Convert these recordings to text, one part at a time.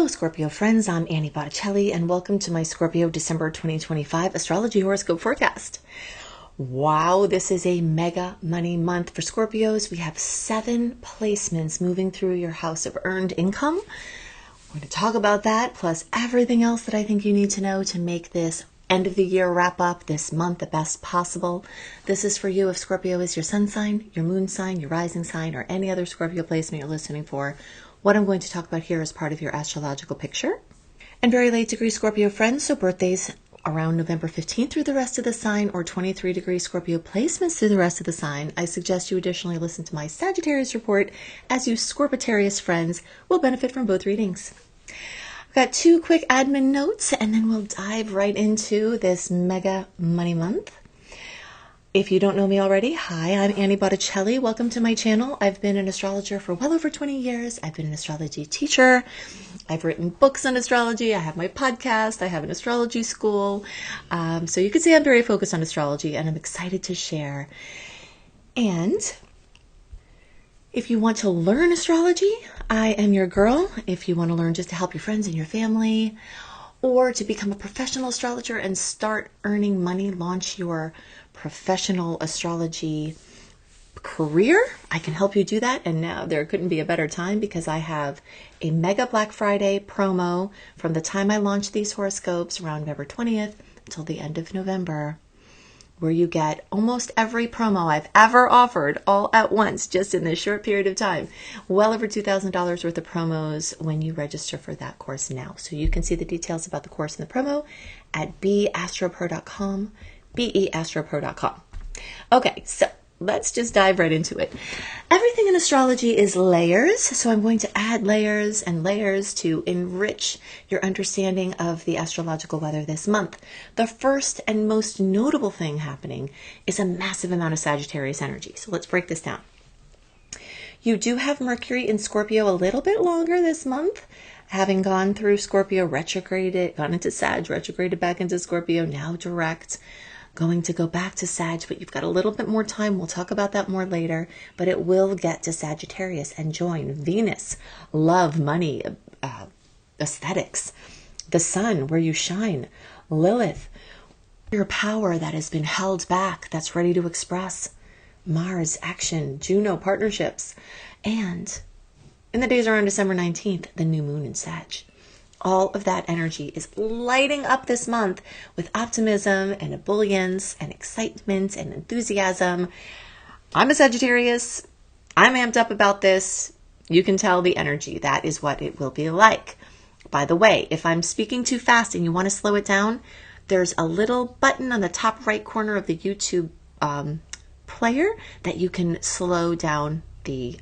Hello, Scorpio friends. I'm Annie Botticelli, and welcome to my Scorpio December 2025 Astrology Horoscope Forecast. Wow, this is a mega money month for Scorpios. We have 7 placements moving through your house of earned income. We're going to talk about that, plus everything else that I think you need to know to make this end of the year wrap up, this month, the best possible. This is for you if Scorpio is your sun sign, your moon sign, your rising sign, or any other Scorpio placement you're listening for. What I'm going to talk about here is part of your astrological picture. And very late degree Scorpio friends, so birthdays around November 15th through the rest of the sign, or 23 degree Scorpio placements through the rest of the sign, I suggest you additionally listen to my Sagittarius report, as you Scorpitarius friends will benefit from both readings. I've got 2 quick admin notes, and then we'll dive right into this mega money month. If you don't know me already, hi, I'm Annie Botticelli. Welcome to my channel. I've been an astrologer for well over 20 years. I've been an astrology teacher. I've written books on astrology. I have my podcast. I have an astrology school. So you can see I'm very focused on astrology, and I'm excited to share. And if you want to learn astrology, I am your girl. If you want to learn just to help your friends and your family, or to become a professional astrologer and start earning money, launch your professional astrology career, I can help you do that. And now there couldn't be a better time, because I have a mega Black Friday promo from the time I launch these horoscopes around November 20th until the end of November, where you get almost every promo I've ever offered all at once, just in this short period of time. Well over $2,000 worth of promos when you register for that course now. So you can see the details about the course and the promo at beastropro.com, beastropro.com. Okay, so let's just dive right into it. Everything in astrology is layers, so I'm going to add layers and layers to enrich your understanding of the astrological weather this month. The first and most notable thing happening is a massive amount of Sagittarius energy. So let's break this down. You do have Mercury in Scorpio a little bit longer this month, having gone through Scorpio, retrograded, gone into Sag, retrograded back into Scorpio, now direct. Going to go back to Sag, but you've got a little bit more time. We'll talk about that more later, but it will get to Sagittarius and join Venus, love, money, aesthetics, the sun, where you shine, Lilith, your power that has been held back, that's ready to express, Mars, action, Juno, partnerships, and in the days around December 19th, the new moon in Sag. All of that energy is lighting up this month with optimism and ebullience and excitement and enthusiasm. I'm a Sagittarius. I'm amped up about this. You can tell the energy. That is what it will be like. By the way, if I'm speaking too fast and you want to slow it down, there's a little button on the top right corner of the YouTube player that you can slow down the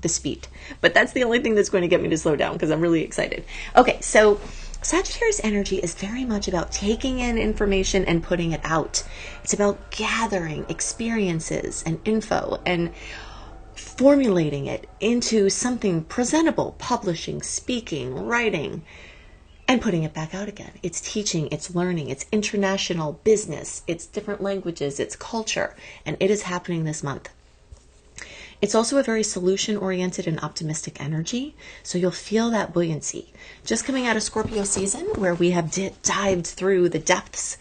speed. But that's the only thing that's going to get me to slow down, because I'm really excited. Okay, so Sagittarius energy is very much about taking in information and putting it out. It's about gathering experiences and info and formulating it into something presentable, publishing, speaking, writing, and putting it back out again. It's teaching, it's learning, it's international business, it's different languages, it's culture, and it is happening this month. It's also a very solution-oriented and optimistic energy, so you'll feel that buoyancy. Just coming out of Scorpio season, where we have dived through the depths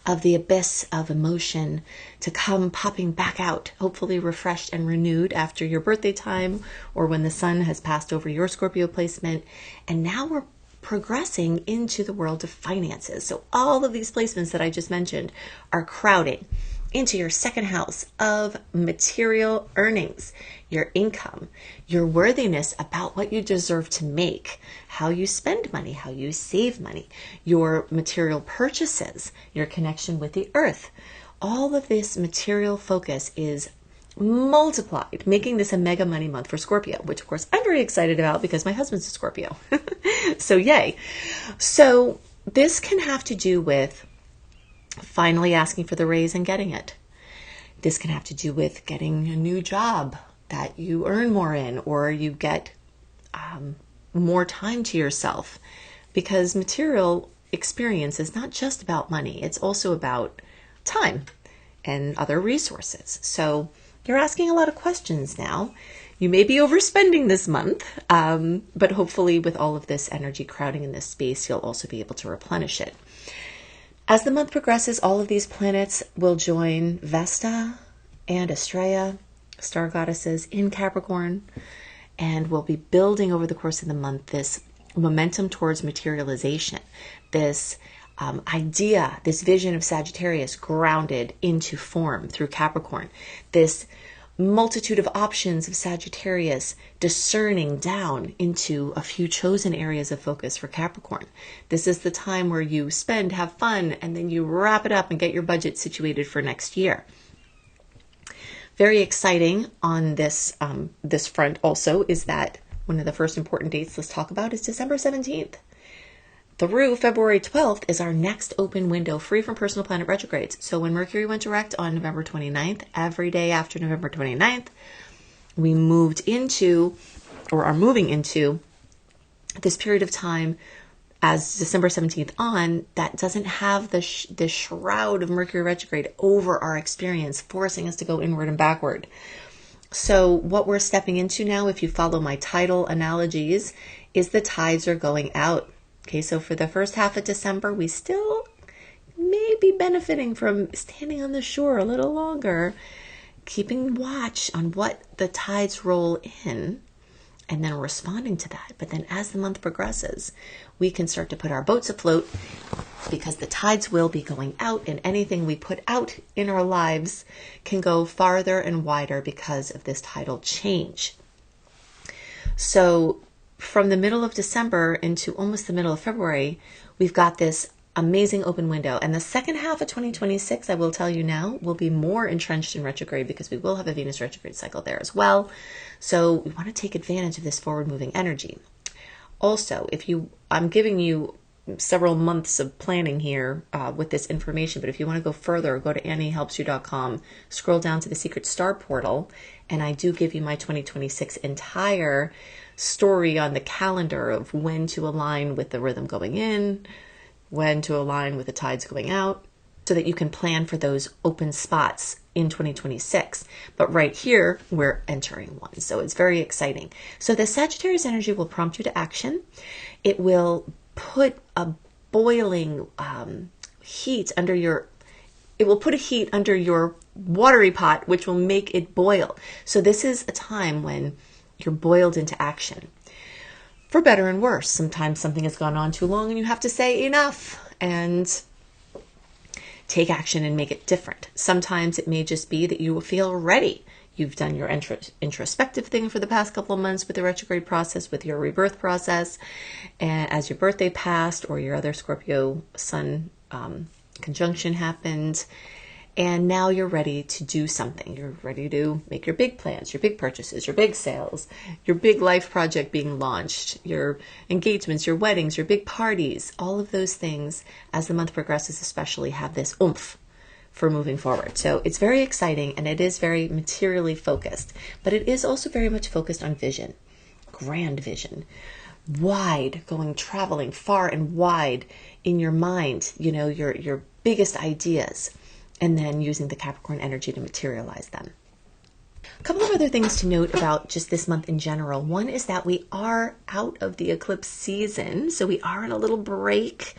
of the abyss of emotion to come popping back out, hopefully refreshed and renewed after your birthday time, or when the sun has passed over your Scorpio placement. And now we're progressing into the world of finances. So all of these placements that I just mentioned are crowding into your second house of material earnings, your income, your worthiness about what you deserve to make, how you spend money, how you save money, your material purchases, your connection with the earth. All of this material focus is multiplied, making this a mega money month for Scorpio, which of course I'm very excited about because my husband's a Scorpio. So yay. So this can have to do with finally asking for the raise and getting it. This can have to do with getting a new job that you earn more in, or you get more time to yourself, because material experience is not just about money. It's also about time and other resources. So you're asking a lot of questions now. You may be overspending this month, but hopefully with all of this energy crowding in this space, you'll also be able to replenish it. As the month progresses, all of these planets will join Vesta and Estrella, star goddesses, in Capricorn, and we'll be building over the course of the month this momentum towards materialization, this idea, this vision of Sagittarius grounded into form through Capricorn, this multitude of options of Sagittarius discerning down into a few chosen areas of focus for Capricorn. This is the time where you spend, have fun, and then you wrap it up and get your budget situated for next year. Very exciting on this front also is that one of the first important dates let's talk about is December 17th. Through February 12th is our next open window free from personal planet retrogrades. So when Mercury went direct on November 29th, every day after November 29th, we moved into, or are moving into, this period of time as December 17th on, that doesn't have the shroud of Mercury retrograde over our experience, forcing us to go inward and backward. So what we're stepping into now, if you follow my title analogies, is the tides are going out. Okay, so for the first half of December, we still may be benefiting from standing on the shore a little longer, keeping watch on what the tides roll in, and then responding to that. But then as the month progresses, we can start to put our boats afloat because the tides will be going out, and anything we put out in our lives can go farther and wider because of this tidal change. So from the middle of December into almost the middle of February, we've got this amazing open window. And the second half of 2026, I will tell you now, will be more entrenched in retrograde because we will have a Venus retrograde cycle there as well. So we want to take advantage of this forward moving energy. Also, I'm giving you several months of planning here with this information, but if you want to go further, go to anniehelpsyou.com, scroll down to the Secret Star portal, and I do give you my 2026 entire story on the calendar of when to align with the rhythm going in, when to align with the tides going out, so that you can plan for those open spots in 2026. But right here, we're entering one. So it's very exciting. So the Sagittarius energy will prompt you to action. It will put a boiling heat under your, it will put a heat under your watery pot, which will make it boil. So this is a time when you're boiled into action. For better and worse, sometimes something has gone on too long and you have to say enough and take action and make it different. Sometimes it may just be that you will feel ready. You've done your introspective thing for the past couple of months with the retrograde process, with your rebirth process, and as your birthday passed or your other Scorpio sun conjunction happened, and now you're ready to do something. You're ready to make your big plans, your big purchases, your big sales, your big life project being launched, your engagements, your weddings, your big parties. All of those things, as the month progresses especially, have this oomph for moving forward. So it's very exciting, and it is very materially focused, but it is also very much focused on vision, grand vision, wide, traveling far and wide in your mind, your biggest ideas, and then using the Capricorn energy to materialize them. A couple of other things to note about just this month in general. One is that we are out of the eclipse season, so we are in a little break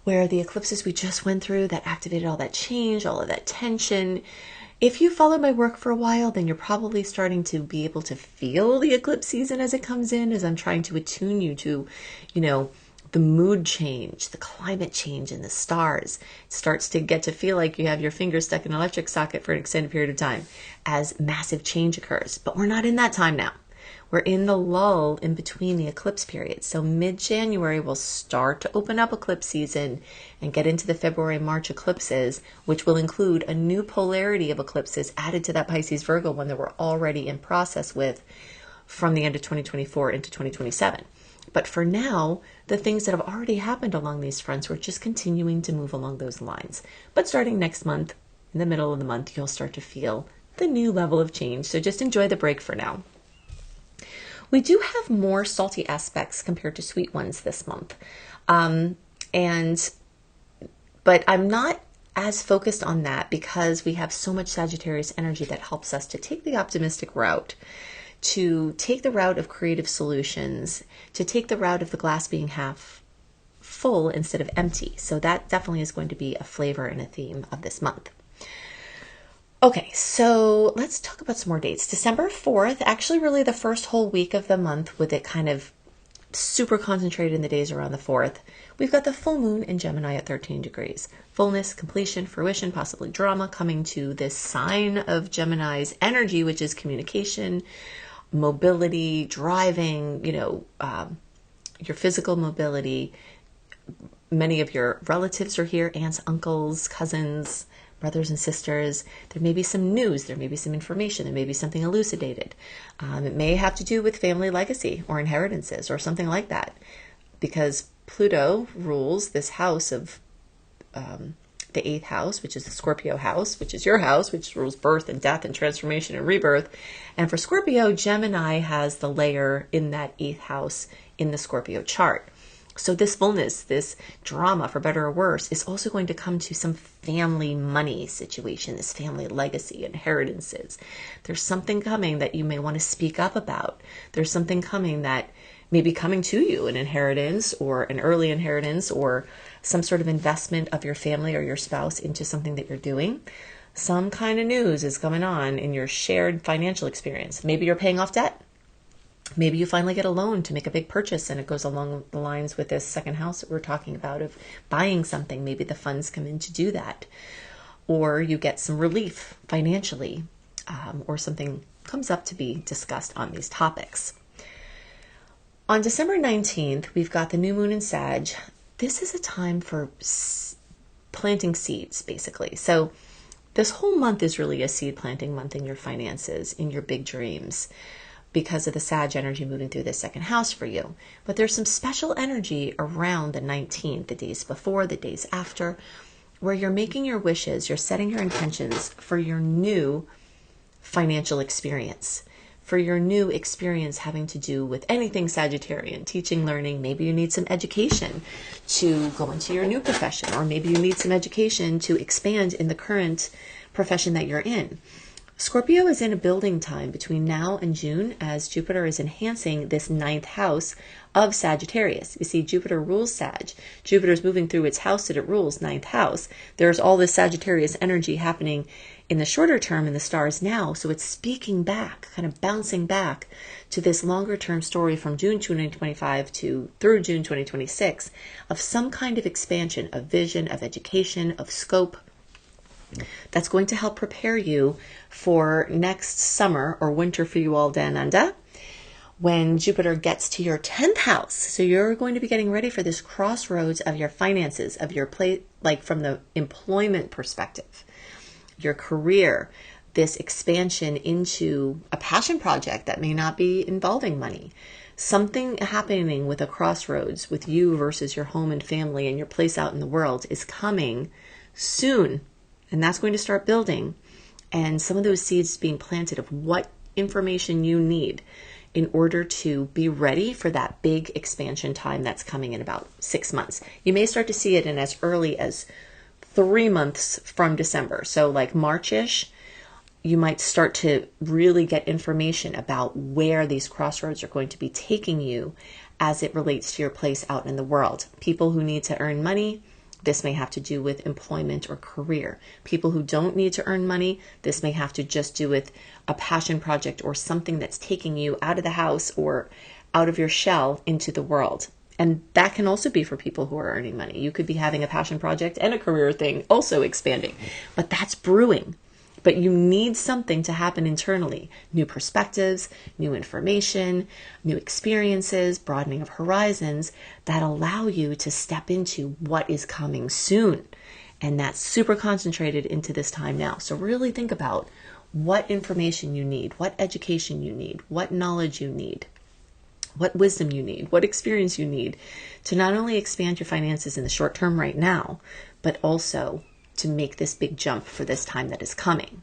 where the eclipses we just went through that activated all that change, all of that tension. If you followed my work for a while, then you're probably starting to be able to feel the eclipse season as it comes in, as I'm trying to attune you to, the mood change, the climate change, and the stars. It starts to get to feel like you have your finger stuck in an electric socket for an extended period of time as massive change occurs. But we're not in that time now. We're in the lull in between the eclipse periods. So mid-January, we'll start to open up eclipse season and get into the February-March eclipses, which will include a new polarity of eclipses added to that Pisces-Virgo one that we're already in process with from the end of 2024 into 2027. But for now, the things that have already happened along these fronts, we're just continuing to move along those lines. But starting next month, in the middle of the month, you'll start to feel the new level of change. So just enjoy the break for now. We do have more salty aspects compared to sweet ones this month. But I'm not as focused on that because we have so much Sagittarius energy that helps us to take the optimistic route, to take the route of creative solutions, to take the route of the glass being half full instead of empty. So that definitely is going to be a flavor and a theme of this month. Okay, so let's talk about some more dates. December 4th, actually really the first whole week of the month, with it kind of super concentrated in the days around the 4th. We've got the full moon in Gemini at 13 degrees. Fullness, completion, fruition, possibly drama coming to this sign of Gemini's energy, which is communication, mobility, driving, your physical mobility. Many of your relatives are here, aunts, uncles, cousins, brothers and sisters. There may be some news, there may be some information, there may be something elucidated. It may have to do with family legacy or inheritances or something like that, because Pluto rules this house of the 8th house, which is the Scorpio house, which is your house, which rules birth and death and transformation and rebirth. And for Scorpio, Gemini has the layer in that 8th house in the Scorpio chart. So this fullness, this drama, for better or worse, is also going to come to some family money situation, this family legacy, inheritances. There's something coming that you may want to speak up about. There's something coming that may be coming to you, an inheritance or an early inheritance or some sort of investment of your family or your spouse into something that you're doing. Some kind of news is coming on in your shared financial experience. Maybe you're paying off debt. Maybe you finally get a loan to make a big purchase, and it goes along the lines with this second house that we're talking about of buying something. Maybe the funds come in to do that. Or you get some relief financially, or something comes up to be discussed on these topics. On December 19th, we've got the new moon in Sag. This is a time for planting seeds, basically. So this whole month is really a seed planting month in your finances, in your big dreams, because of the Sag energy moving through the second house for you. But there's some special energy around the 19th, the days before, the days after, where you're making your wishes, you're setting your intentions for your new financial experience, for your new experience having to do with anything Sagittarian, teaching, learning. Maybe you need some education to go into your new profession, or maybe you need some education to expand in the current profession that you're in. Scorpio is in a building time between now and June, as Jupiter is enhancing this 9th house of Sagittarius. You see, Jupiter rules Sag. Jupiter is moving through its house that it rules, 9th house. There's all this Sagittarius energy happening in the shorter term in the stars now, so it's speaking back, kind of bouncing back to this longer term story from June 2025 to through June 2026 of some kind of expansion, of vision, of education, of scope, that's going to help prepare you for next summer or winter for you all down under, when Jupiter gets to your 10th house. So you're going to be getting ready for this crossroads of your finances, of your play, like from the employment perspective, your career, this expansion into a passion project that may not be involving money. Something happening with a crossroads with you versus your home and family and your place out in the world is coming soon. And that's going to start building. And some of those seeds being planted of what information you need in order to be ready for that big expansion time that's coming in about 6 months. You may start to see it in as early as 3 months from December. So like March-ish, you might start to really get information about where these crossroads are going to be taking you as it relates to your place out in the world. People who need to earn money, this may have to do with employment or career. People who don't need to earn money, this may have to just do with a passion project or something that's taking you out of the house or out of your shell into the world. And that can also be for people who are earning money. You could be having a passion project and a career thing also expanding, but that's brewing. But you need something to happen internally. New perspectives, new information, new experiences, broadening of horizons that allow you to step into what is coming soon. And that's super concentrated into this time now. So really think about what information you need, what education you need, what knowledge you need, what wisdom you need, what experience you need to not only expand your finances in the short term right now, but also to make this big jump for this time that is coming.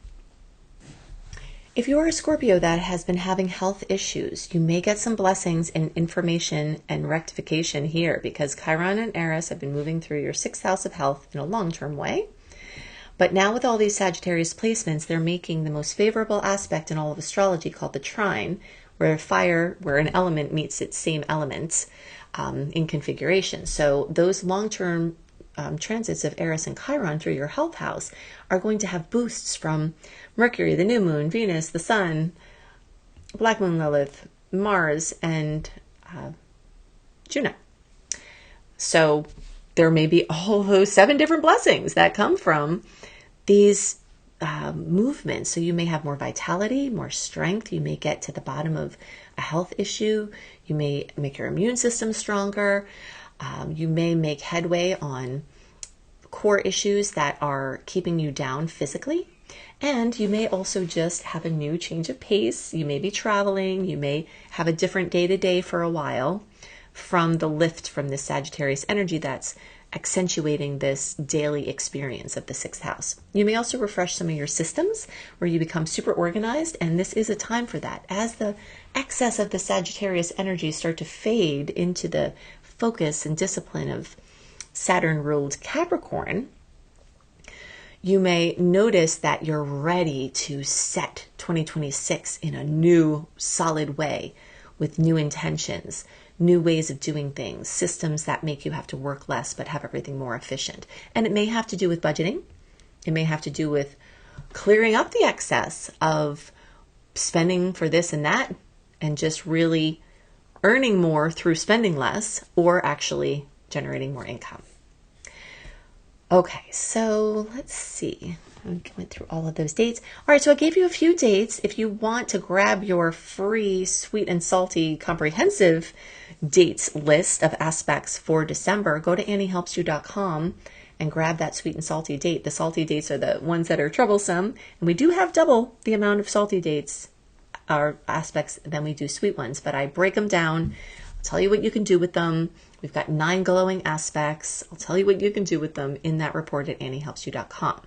If you're a Scorpio that has been having health issues, you may get some blessings and information and rectification here, because Chiron and Eris have been moving through your 6th house of health in a long-term way. But now with all these Sagittarius placements, they're making the most favorable aspect in all of astrology called the trine, where fire, where an element meets its same elements in configuration. So those long-term transits of Eris and Chiron through your health house are going to have boosts from Mercury, the new moon, Venus, the sun, Black Moon Lilith, Mars, and Juno. So there may be all those 7 different blessings that come from these movements. So you may have more vitality, more strength. You may get to the bottom of a health issue. You may make your immune system stronger. You may make headway on core issues that are keeping you down physically. And you may also just have a new change of pace. You may be traveling. You may have a different day-to-day for a while from the lift from this Sagittarius energy that's accentuating this daily experience of the 6th house. You may also refresh some of your systems where you become super organized, and this is a time for that. As the excess of the Sagittarius energy start to fade into the focus and discipline of Saturn-ruled Capricorn, you may notice that you're ready to set 2026 in a new, solid way with new intentions, new ways of doing things, systems that make you have to work less but have everything more efficient. And it may have to do with budgeting. It may have to do with clearing up the excess of spending for this and that and just really earning more through spending less, or actually generating more income. Okay, so let's see. I went through all of those dates. All right, so I gave you a few dates. If you want to grab your free sweet and salty comprehensive dates list of aspects for December, go to anniehelpsyou.com and grab that sweet and salty date. The salty dates are the ones that are troublesome, and we do have double the amount of salty dates or aspects than we do sweet ones, but I break them down. I'll tell you what you can do with them. We've got 9 glowing aspects. I'll tell you what you can do with them in that report at anniehelpsyou.com.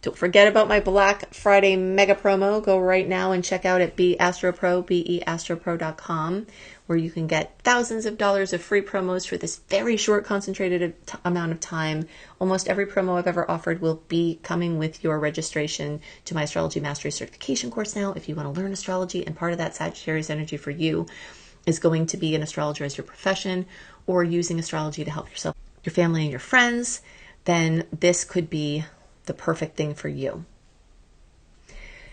Don't forget about my Black Friday mega promo. Go right now and check out at beastropro.com, where you can get thousands of dollars of free promos for this very short, concentrated amount of time. Almost every promo I've ever offered will be coming with your registration to my Astrology Mastery Certification course now, if you want to learn astrology, and part of that Sagittarius energy for you is going to be an astrologer as your profession, or using astrology to help yourself, your family, and your friends. Then this could be the perfect thing for you.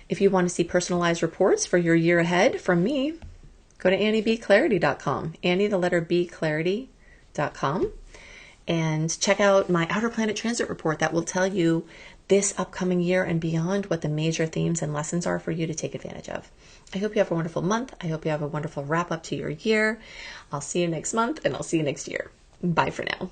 If you want to see personalized reports for your year ahead from me, go to anniebclarity.com, Annie, the letter B, clarity.com, and check out my outer planet transit report that will tell you this upcoming year and beyond what the major themes and lessons are for you to take advantage of. I hope you have a wonderful month. I hope you have a wonderful wrap up to your year. I'll see you next month, and I'll see you next year. Bye for now.